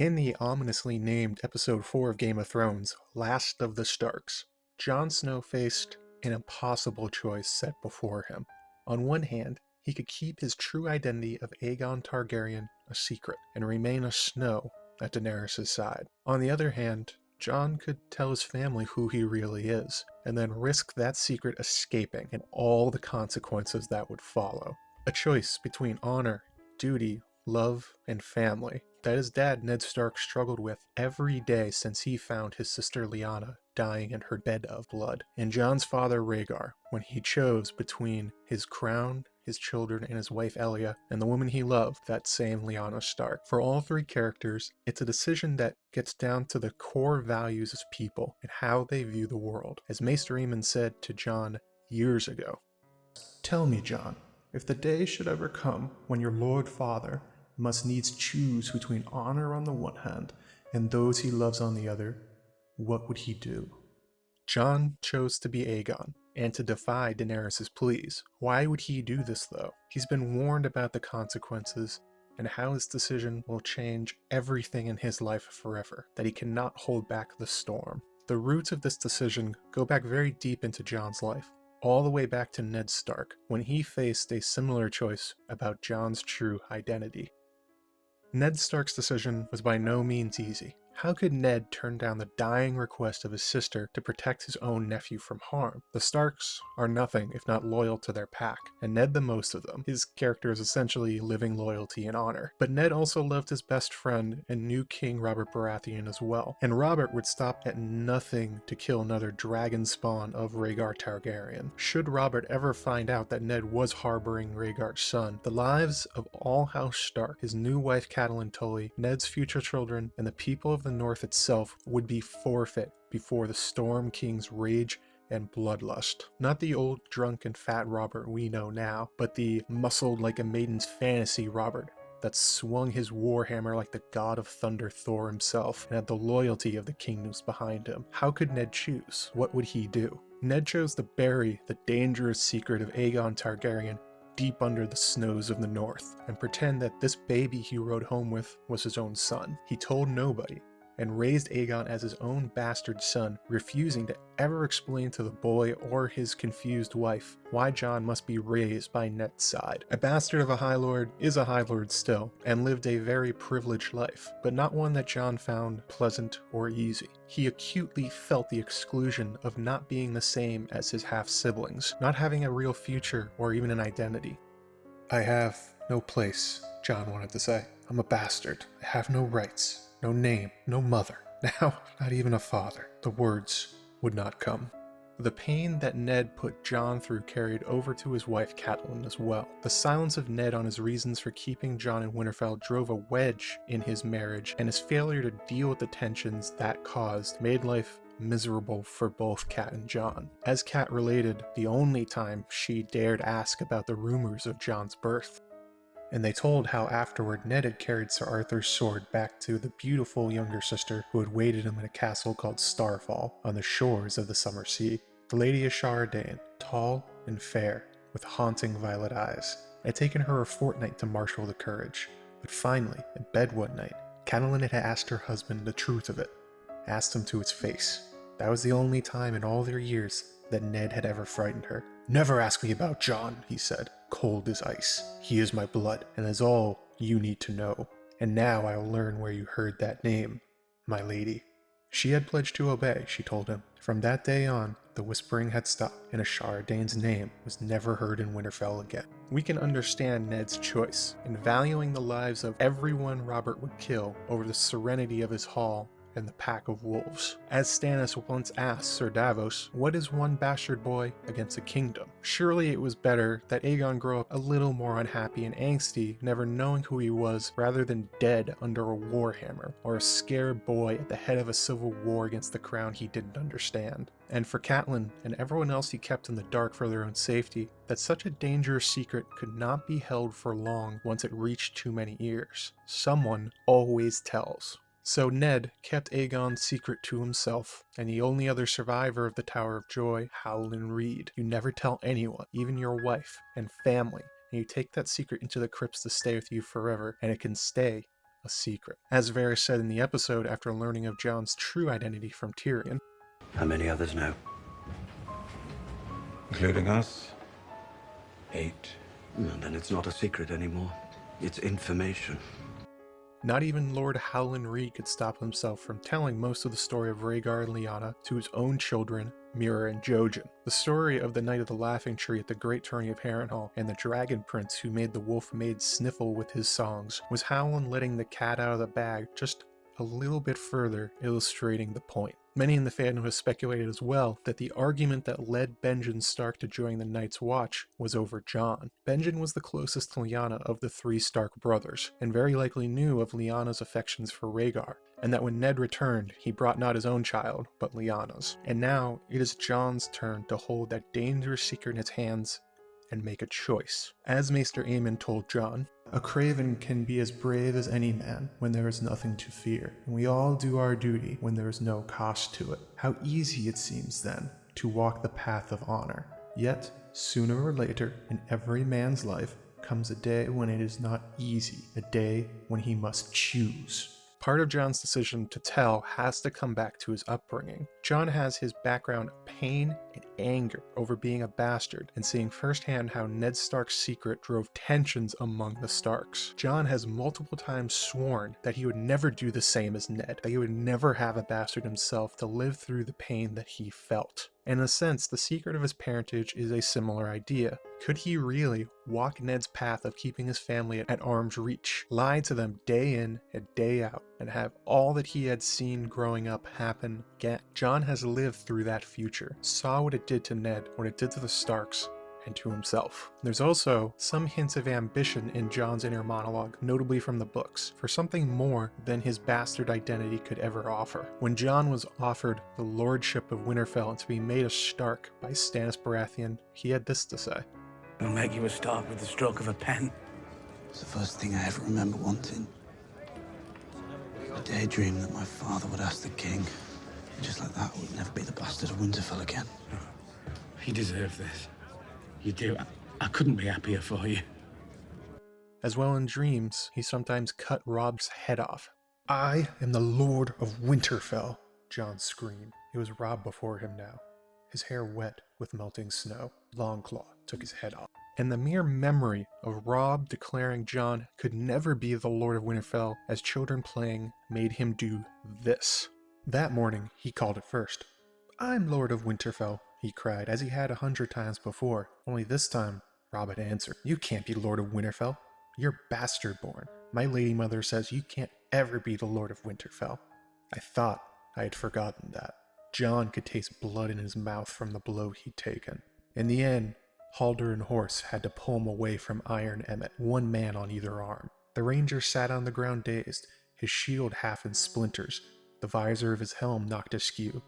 In the ominously named Episode 4 of Game of Thrones, Last of the Starks, Jon Snow faced an impossible choice set before him. On one hand, he could keep his true identity of Aegon Targaryen a secret and remain a Snow at Daenerys' side. On the other hand, Jon could tell his family who he really is, and then risk that secret escaping and all the consequences that would follow. A choice between honor, duty, love, and family that his dad Ned Stark struggled with every day since he found his sister Lyanna dying in her bed of blood, and Jon's father Rhaegar when he chose between his crown, his children, and his wife Elia, and the woman he loved, that same Lyanna Stark. For all three characters, it's a decision that gets down to the core values as people and how they view the world. As Maester Aemon said to Jon years ago, "Tell me, Jon, if the day should ever come when your Lord Father must needs choose between honor on the one hand and those he loves on the other, what would he do?" Jon chose to be Aegon and to defy Daenerys' pleas. Why would he do this though? He's been warned about the consequences and how his decision will change everything in his life forever, that he cannot hold back the storm. The roots of this decision go back very deep into Jon's life, all the way back to Ned Stark, when he faced a similar choice about Jon's true identity. Ned Stark's decision was by no means easy. How could Ned turn down the dying request of his sister to protect his own nephew from harm? The Starks are nothing if not loyal to their pack, and Ned the most of them. His character is essentially living loyalty and honor. But Ned also loved his best friend and new King Robert Baratheon as well, and Robert would stop at nothing to kill another dragon spawn of Rhaegar Targaryen. Should Robert ever find out that Ned was harboring Rhaegar's son, the lives of all House Stark, his new wife Catelyn Tully, Ned's future children, and the people of the North itself would be forfeit before the Storm King's rage and bloodlust. Not the old drunk and fat Robert we know now, but the muscled like a maiden's fantasy Robert that swung his warhammer like the god of thunder Thor himself and had the loyalty of the kingdoms behind him. How could Ned choose? What would he do? Ned chose to bury the dangerous secret of Aegon Targaryen deep under the snows of the north and pretend that this baby he rode home with was his own son. He told nobody and raised Aegon as his own bastard son, refusing to ever explain to the boy or his confused wife why Jon must be raised by Ned's side. A bastard of a High Lord is a High Lord still, and lived a very privileged life, but not one that Jon found pleasant or easy. He acutely felt the exclusion of not being the same as his half-siblings, not having a real future or even an identity. "I have no place," Jon wanted to say. "I'm a bastard. I have no rights. No name, no mother, now not even a father." The words would not come. The pain that Ned put Jon through carried over to his wife Catelyn as well. The silence of Ned on his reasons for keeping Jon in Winterfell drove a wedge in his marriage, and his failure to deal with the tensions that caused made life miserable for both Cat and Jon. As Cat related, the only time she dared ask about the rumors of Jon's birth. And they told how afterward Ned had carried Sir Arthur's sword back to the beautiful younger sister who had waited him in a castle called Starfall on the shores of the Summer Sea. The Lady Ashara Dane, tall and fair, with haunting violet eyes. It had taken her a fortnight to marshal the courage, but finally, in bed one night, Catelyn had asked her husband the truth of it, asked him to his face. That was the only time in all their years that Ned had ever frightened her. "Never ask me about Jon," he said, cold as ice. "He is my blood, and is all you need to know. And now I will learn where you heard that name, my lady." She had pledged to obey, she told him. From that day on, the whispering had stopped, and Ashara Dane's name was never heard in Winterfell again. We can understand Ned's choice in valuing the lives of everyone Robert would kill over the serenity of his hall and the pack of wolves. As Stannis once asked Sir Davos, what is one bastard boy against a kingdom? Surely it was better that Aegon grow up a little more unhappy and angsty, never knowing who he was, rather than dead under a warhammer, or a scared boy at the head of a civil war against the crown he didn't understand. And for Catelyn and everyone else he kept in the dark for their own safety, that such a dangerous secret could not be held for long once it reached too many ears. Someone always tells. So Ned kept Aegon's secret to himself, and the only other survivor of the Tower of Joy, Howland Reed. You never tell anyone, even your wife and family, and you take that secret into the crypts to stay with you forever, and it can stay a secret. As Varys said in the episode after learning of Jon's true identity from Tyrion, "How many others know?" Including us? 8. And then it's not a secret anymore. It's information. not even Lord Howland Reed could stop himself from telling most of the story of Rhaegar and Lyanna to his own children, Mira and Jojen. The story of the Night of the Laughing Tree at the Great Tourney of Harrenhal and the Dragon Prince who made the Wolf Maid sniffle with his songs was Howland letting the cat out of the bag just a little bit further, illustrating the point. Many in the fandom have speculated as well that the argument that led Benjen Stark to join the Night's Watch was over Jon. Benjen was the closest to Lyanna of the 3 Stark brothers, and very likely knew of Lyanna's affections for Rhaegar, and that when Ned returned, he brought not his own child, but Lyanna's. And now, it is Jon's turn to hold that dangerous secret in his hands and make a choice. As Maester Aemon told Jon, "A craven can be as brave as any man when there is nothing to fear, and we all do our duty when there is no cost to it. How easy it seems then to walk the path of honor. Yet, sooner or later, in every man's life, comes a day when it is not easy, a day when he must choose." Part of Jon's decision to tell has to come back to his upbringing. Jon has his background of pain and anger over being a bastard and seeing firsthand how Ned Stark's secret drove tensions among the Starks. Jon has multiple times sworn that he would never do the same as Ned, that he would never have a bastard himself to live through the pain that he felt. In a sense, the secret of his parentage is a similar idea. Could he really walk Ned's path of keeping his family at arm's reach, lie to them day in and day out, and have all that he had seen growing up happen again? Jon has lived through that future, saw what it did to Ned, what it did to the Starks, and to himself. There's also some hints of ambition in Jon's inner monologue, notably from the books, for something more than his bastard identity could ever offer. When Jon was offered the lordship of Winterfell and to be made a Stark by Stannis Baratheon, he had this to say. "I'll make you a Stark with the stroke of a pen." It's the first thing I ever remember wanting. I daydreamed that my father would ask the king, and just like that, I would never be the bastard of Winterfell again. You deserve this. You do. I couldn't be happier for you. As well in dreams, he sometimes cut Robb's head off. "I am the Lord of Winterfell," Jon screamed. It was Robb before him now, his hair wet with melting snow. Longclaw took his head off. And the mere memory of Robb declaring Jon could never be the Lord of Winterfell as children playing made him do this. That morning, he called it first. "I'm Lord of Winterfell," he cried, as he had 100 times before. Only this time, Robb had answered, "You can't be Lord of Winterfell. You're bastard-born. My lady mother says you can't ever be the Lord of Winterfell." I thought I had forgotten that. Jon could taste blood in his mouth from the blow he'd taken. In the end, Halder and Horse had to pull him away from Iron Emmett, one man on either arm. The ranger sat on the ground dazed, his shield half in splinters, the visor of his helm knocked askew,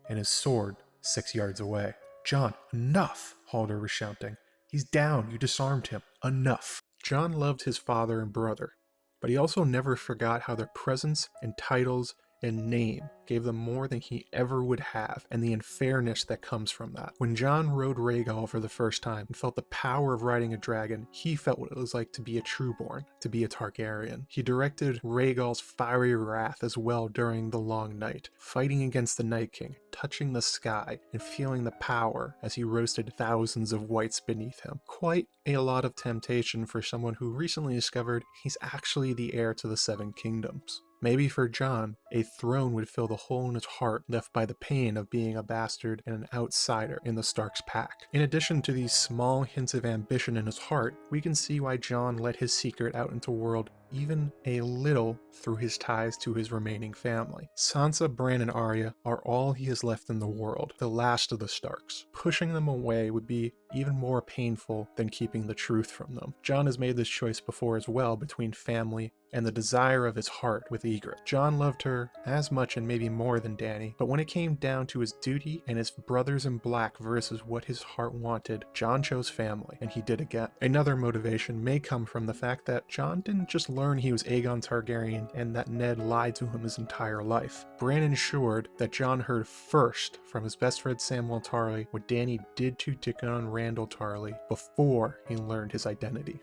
and his sword 6 yards away. "Jon, enough!" Halder was shouting. "He's down, you disarmed him. Enough!" Jon loved his father and brother, but he also never forgot how their presence and titles and name gave them more than he ever would have, and the unfairness that comes from that. When Jon rode Rhaegal for the first time and felt the power of riding a dragon, he felt what it was like to be a Trueborn, to be a Targaryen. He directed Rhaegal's fiery wrath as well during the long night, fighting against the Night King, touching the sky, and feeling the power as he roasted thousands of whites beneath him. Quite a lot of temptation for someone who recently discovered he's actually the heir to the 7 kingdoms. Maybe for Jon, a throne would fill the hole in his heart left by the pain of being a bastard and an outsider in the Stark's pack. In addition to these small hints of ambition in his heart, we can see why Jon let his secret out into the world even a little through his ties to his remaining family. Sansa, Bran, and Arya are all he has left in the world, the last of the Starks. Pushing them away would be even more painful than keeping the truth from them. Jon has made this choice before as well between family and the desire of his heart with Ygritte. Jon loved her as much and maybe more than Dany, but when it came down to his duty and his brothers in black versus what his heart wanted, Jon chose family, and he did again. Another motivation may come from the fact that Jon didn't just learn he was Aegon Targaryen and that Ned lied to him his entire life. Bran ensured that Jon heard first from his best friend Samwell Tarly what Dany did to Dickon Randall Tarly before he learned his identity.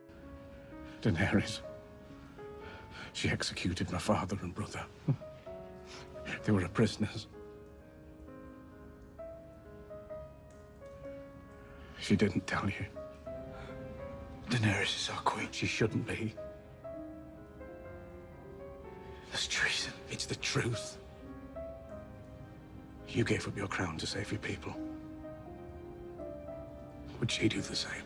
Daenerys, She executed my father and brother. They were prisoners. She didn't tell you. Daenerys is our queen. She shouldn't be. That's treason. It's the truth. You gave up your crown to save your people. Would she do the same?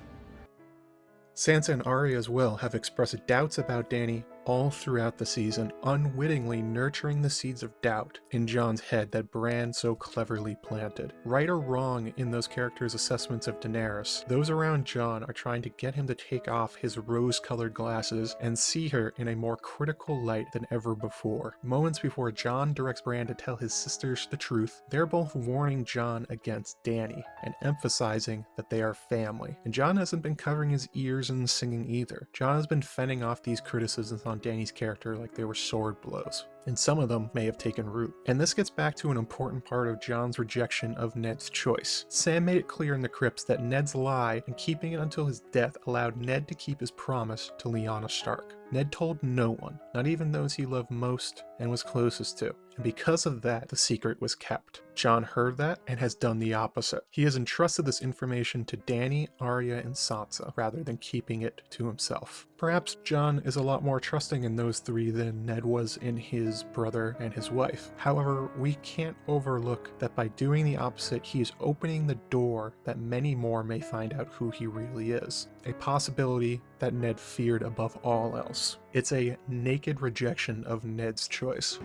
Sansa and Arya as well have expressed doubts about Dany all throughout the season, unwittingly nurturing the seeds of doubt in Jon's head that Bran so cleverly planted. Right or wrong in those characters' assessments of Daenerys, those around Jon are trying to get him to take off his rose-colored glasses and see her in a more critical light than ever before. Moments before Jon directs Bran to tell his sisters the truth, they're both warning Jon against Dany and emphasizing that they are family. And Jon hasn't been covering his ears and singing either. Jon has been fending off these criticisms on Dany's character like they were sword blows, and some of them may have taken root. And this gets back to an important part of Jon's rejection of Ned's choice. Sam made it clear in the crypts that Ned's lie and keeping it until his death allowed Ned to keep his promise to Lyanna Stark. Ned told no one, not even those he loved most and was closest to, and because of that, the secret was kept. Jon heard that and has done the opposite. He has entrusted this information to Dany, Arya, and Sansa, rather than keeping it to himself. Perhaps Jon is a lot more trusting in those three than Ned was in his brother and his wife. However, we can't overlook that by doing the opposite, he is opening the door that many more may find out who he really is. A possibility that Ned feared above all else. It's a naked rejection of Ned's choice.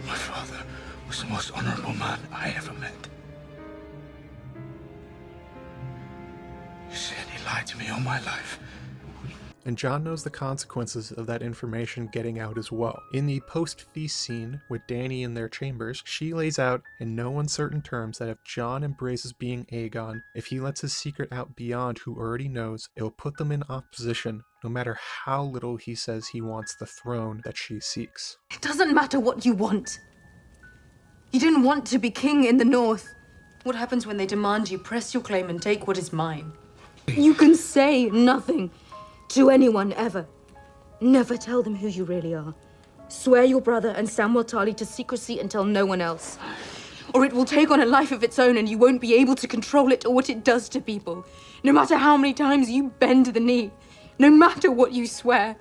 My father was the most honorable man I ever met. You said he lied to me all my life. And Jon knows the consequences of that information getting out as well. In the post-feast scene with Dany in their chambers, she lays out in no uncertain terms that if Jon embraces being Aegon, if he lets his secret out beyond who already knows, it will put them in opposition, no matter how little he says he wants the throne that she seeks. It doesn't matter what you want. You didn't want to be king in the north. What happens when they demand you press your claim and take what is mine? You can say nothing to anyone ever. Never tell them who you really are. Swear your brother and Samwell Tarly to secrecy and tell no one else. Or it will take on a life of its own and you won't be able to control it or what it does to people. No matter how many times you bend the knee. No matter what you swear.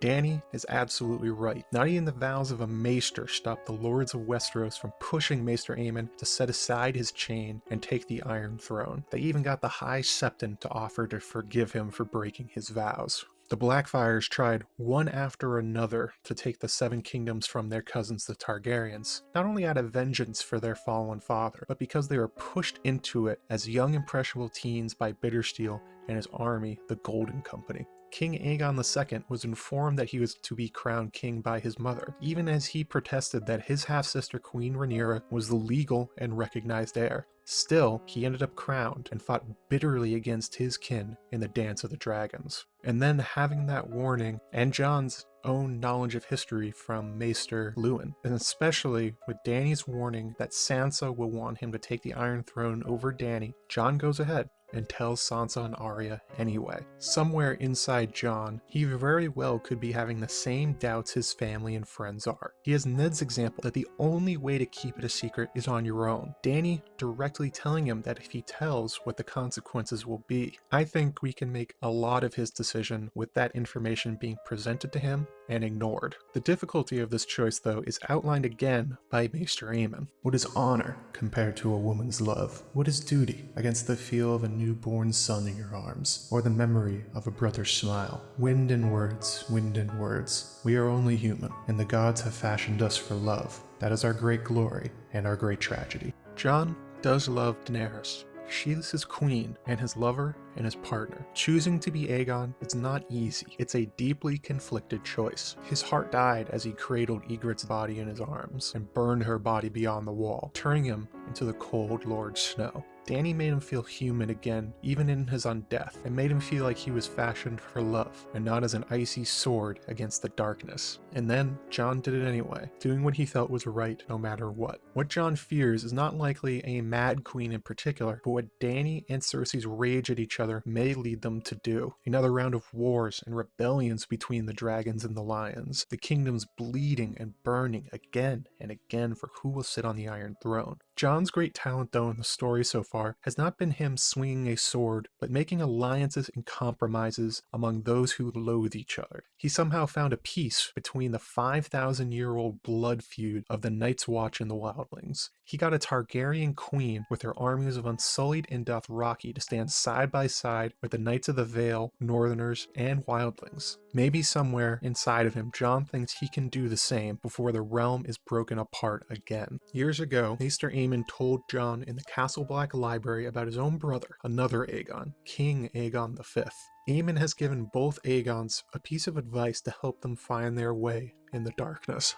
Dany is absolutely right. Not even the vows of a maester stopped the lords of Westeros from pushing Maester Aemon to set aside his chain and take the Iron Throne. They even got the High Septon to offer to forgive him for breaking his vows. The Blackfyres tried one after another to take the Seven Kingdoms from their cousins the Targaryens, not only out of vengeance for their fallen father, but because they were pushed into it as young impressionable teens by Bittersteel and his army, the Golden Company. King Aegon II was informed that he was to be crowned king by his mother, even as he protested that his half-sister Queen Rhaenyra was the legal and recognized heir. Still, he ended up crowned and fought bitterly against his kin in the Dance of the Dragons. And then having that warning and Jon's own knowledge of history from Maester Luwin, and especially with Dany's warning that Sansa will want him to take the Iron Throne over Dany, Jon goes ahead and tells Sansa and Arya anyway. Somewhere inside Jon, he very well could be having the same doubts his family and friends are. He has Ned's example that the only way to keep it a secret is on your own. Dany directly telling him that if he tells, what the consequences will be. I think we can make a lot of his decision with that information being presented to him and ignored. The difficulty of this choice, though, is outlined again by Maester Aemon. What is honor compared to a woman's love? What is duty against the feel of a newborn son in your arms, or the memory of a brother's smile? Wind and words, wind and words. We are only human, and the gods have fashioned us for love. That is our great glory and our great tragedy. Jon does love Daenerys. She is his queen and his lover and his partner. Choosing to be Aegon is not easy. It's a deeply conflicted choice. His heart died as he cradled Ygritte's body in his arms and burned her body beyond the wall, turning him into the cold Lord Snow. Dany made him feel human again, even in his undeath, and made him feel like he was fashioned for love, and not as an icy sword against the darkness. And then, Jon did it anyway, doing what he felt was right no matter what. What Jon fears is not likely a Mad Queen in particular, but what Dany and Cersei's rage at each other may lead them to do. Another round of wars and rebellions between the dragons and the lions, the kingdoms bleeding and burning again and again for who will sit on the Iron Throne. Jon's great talent, though, in the story so far has not been him swinging a sword, but making alliances and compromises among those who loathe each other. He somehow found a peace between the 5,000-year-old blood feud of the Night's Watch and the Wildlings. He got a Targaryen queen with her armies of Unsullied and Dothraki to stand side by side with the Knights of the Vale, Northerners, and Wildlings. Maybe somewhere inside of him, Jon thinks he can do the same before the realm is broken apart again. Years ago, Maester Aemon told Jon in the Castle Black Library about his own brother, another Aegon, King Aegon V. Aemon has given both Aegons a piece of advice to help them find their way in the darkness.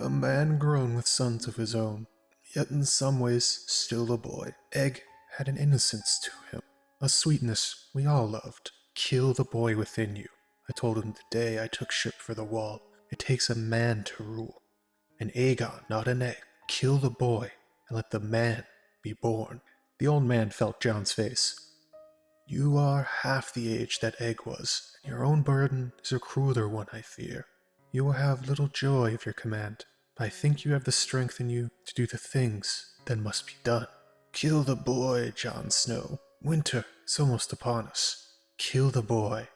A man grown with sons of his own, yet in some ways still a boy. Egg had an innocence to him, a sweetness we all loved. Kill the boy within you. I told him the day I took ship for the wall. It takes a man to rule. An Aegon, not an egg. Kill the boy, and let the man be born. The old man felt Jon's face. You are half the age that Egg was, and your own burden is a crueler one, I fear. You will have little joy of your command, but I think you have the strength in you to do the things that must be done. Kill the boy, Jon Snow. Winter is almost upon us. Kill the boy,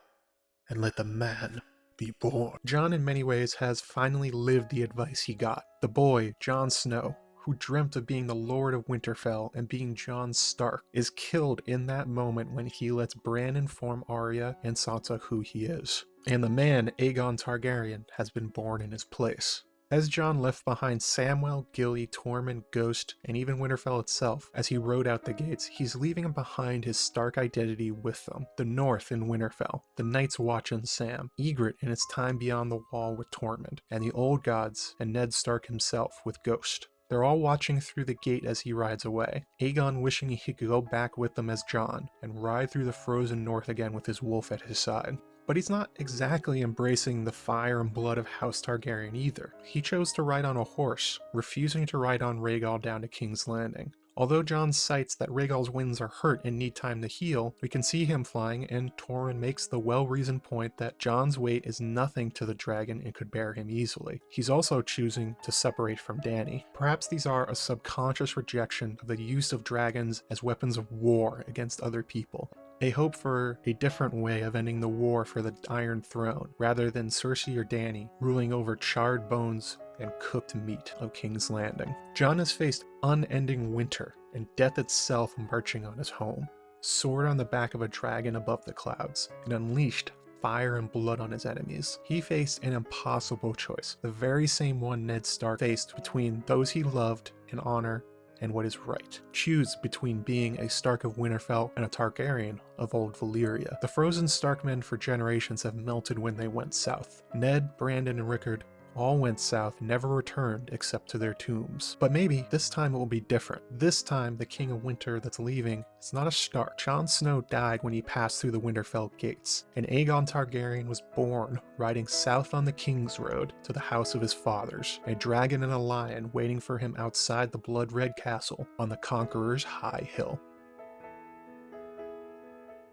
and let the man be born. Jon in many ways has finally lived the advice he got. The boy, Jon Snow, who dreamt of being the Lord of Winterfell and being Jon Stark, is killed in that moment when he lets Bran inform Arya and Sansa who he is. And the man, Aegon Targaryen, has been born in his place. As Jon left behind Samwell, Gilly, Tormund, Ghost, and even Winterfell itself, as he rode out the gates, he's leaving behind his Stark identity with them. The North in Winterfell, the Night's Watch in Sam, Ygritte in its time beyond the Wall with Tormund, and the Old Gods and Ned Stark himself with Ghost. They're all watching through the gate as he rides away, Aegon wishing he could go back with them as Jon, and ride through the frozen north again with his wolf at his side. But he's not exactly embracing the fire and blood of House Targaryen either. He chose to ride on a horse, refusing to ride on Rhaegal down to King's Landing. Although Jon cites that Rhaegal's winds are hurt and need time to heal, we can see him flying, and Tormund makes the well-reasoned point that Jon's weight is nothing to the dragon and could bear him easily. He's also choosing to separate from Dany. Perhaps these are a subconscious rejection of the use of dragons as weapons of war against other people. A hope for a different way of ending the war for the Iron Throne, rather than Cersei or Dany ruling over charred bones and cooked meat of King's Landing. Jon has faced unending winter and death itself marching on his home, sword on the back of a dragon above the clouds, and unleashed fire and blood on his enemies. He faced an impossible choice, the very same one Ned Stark faced between those he loved and honor and what is right. Choose between being a Stark of Winterfell and a Targaryen of Old Valyria. The frozen Starkmen for generations have melted when they went south. Ned, Brandon, and Rickard all went south, never returned except to their tombs. But maybe this time it will be different. This time the King of Winter that's leaving is not a Stark. Jon Snow died when he passed through the Winterfell gates, and Aegon Targaryen was born riding south on the King's Road to the house of his fathers, a dragon and a lion waiting for him outside the blood-red castle on the Conqueror's High Hill.